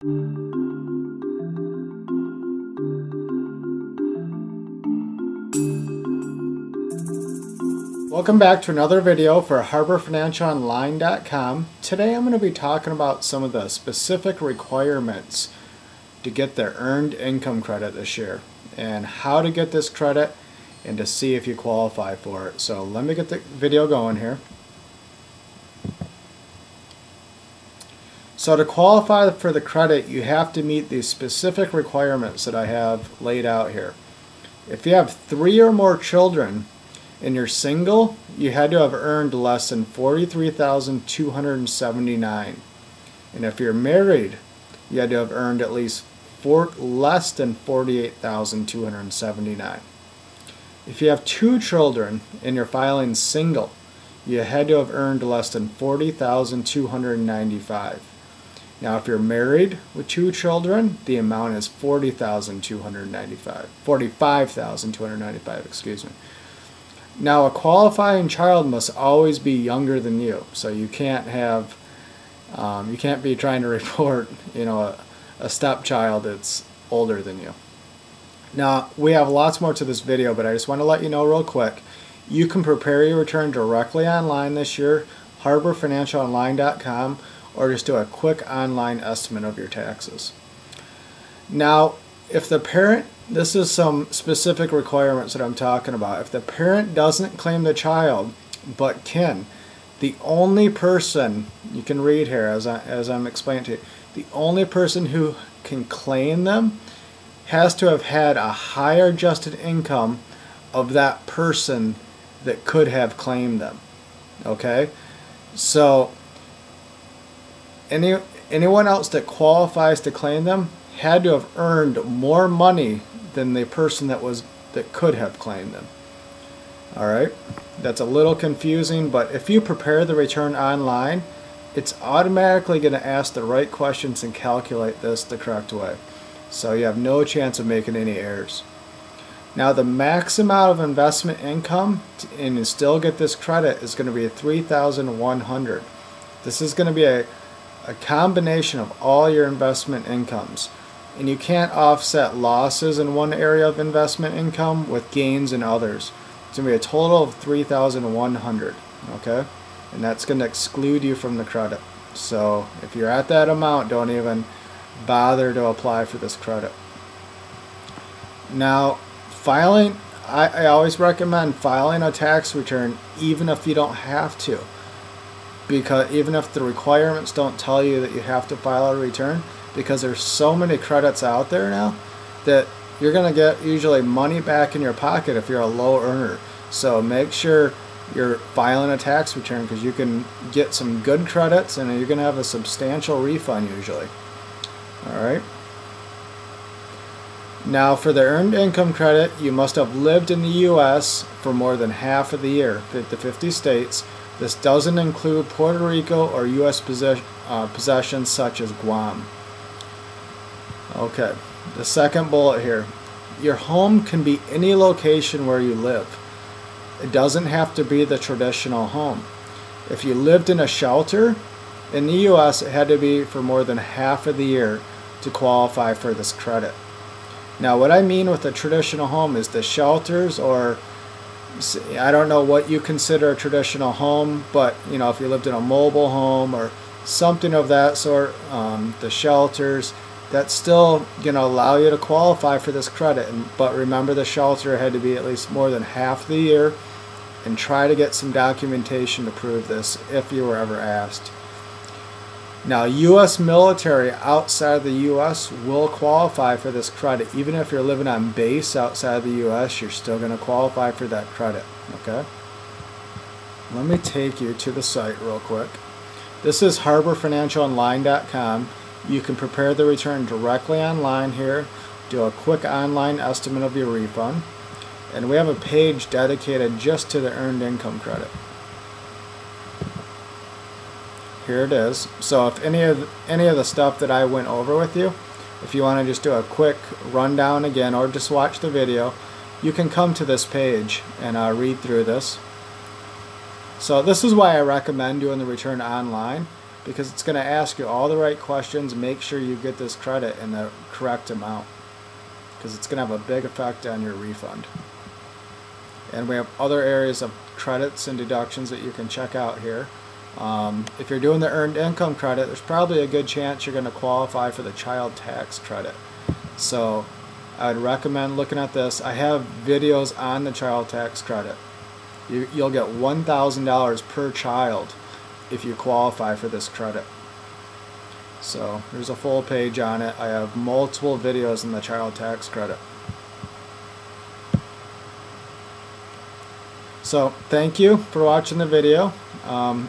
Welcome back to another video for HarborFinancialOnline.com. Today I'm going to be talking about some of the specific requirements to get the earned income credit this year and how to get this credit and to see if you qualify for it. So let me get the video going here. So to qualify for the credit, you have to meet these specific requirements that I have laid out here. If you have 3 or more children and you're single, you had to have earned less than $43,279. And if you're married, you had to have earned at least less than $48,279. If you have 2 children and you're filing single, you had to have earned less than $40,295. Now if you're married with 2 children, the amount is $45,295, excuse me. Now a qualifying child must always be younger than you, so you can't have, you can't be trying to report, a stepchild that's older than you. Now we have lots more to this video, but I just want to let you know real quick, you can prepare your return directly online this year, HarborFinancialOnline.com, or just do a quick online estimate of your taxes. Now if the parent, this is some specific requirements that I'm talking about. If the parent doesn't claim the child but can, the only person, you can read here as I'm explaining to you, the only person who can claim them has to have had a higher adjusted income of that person that could have claimed them. Okay? So anyone else that qualifies to claim them had to have earned more money than the person that could have claimed them. Alright, that's a little confusing, but if you prepare the return online, it's automatically going to ask the right questions and calculate this the correct way. So you have no chance of making any errors. Now the max amount of investment income and still get this credit is going to be $3,100. This is going to be a combination of all your investment incomes. And you can't offset losses in one area of investment income with gains in others. It's going to be a total of $3,100, okay? And that's going to exclude you from the credit. So if you're at that amount, don't even bother to apply for this credit. Now, filing, I always recommend filing a tax return even if you don't have to. Because even if the requirements don't tell you that you have to file a return, because there's so many credits out there now that you're going to get usually money back in your pocket if you're a low earner. So make sure you're filing a tax return because you can get some good credits and you're going to have a substantial refund usually. Alright. Now for the earned income credit, you must have lived in the U.S. for more than half of the year, the 50 states. This doesn't include Puerto Rico or U.S. possessions such as Guam. Okay, the second bullet here. Your home can be any location where you live. It doesn't have to be the traditional home. If you lived in a shelter, in the U.S. it had to be for more than half of the year to qualify for this credit. Now what I mean with a traditional home is the shelters, or I don't know what you consider a traditional home, but if you lived in a mobile home or something of that sort, the shelters, that's still going to allow you to qualify for this credit. But remember, the shelter had to be at least more than half the year, and try to get some documentation to prove this if you were ever asked. Now U.S. military outside of the U.S. will qualify for this credit. Even if you're living on base outside the U.S., you're still going to qualify for that credit. Okay? Let me take you to the site real quick. This is HarborFinancialOnline.com. You can prepare the return directly online here, do a quick online estimate of your refund, and we have a page dedicated just to the earned income credit. Here it is. So if any of the stuff that I went over with you, if you want to just do a quick rundown again or just watch the video, you can come to this page and read through this. So this is why I recommend doing the return online. because it's going to ask you all the right questions. Make sure you get this credit in the correct amount, because it's going to have a big effect on your refund. And we have other areas of credits and deductions that you can check out here. If you're doing the earned income credit, there's probably a good chance you're going to qualify for the child tax credit. So I'd recommend looking at this. I have videos on the child tax credit. You'll get $1,000 per child if you qualify for this credit. So there's a full page on it. I have multiple videos on the child tax credit. So thank you for watching the video.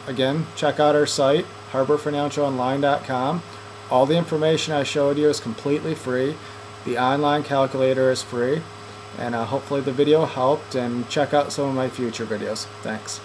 Again, check out our site, harborfinancialonline.com. All the information I showed you is completely free. The online calculator is free. And hopefully the video helped, and check out some of my future videos. Thanks.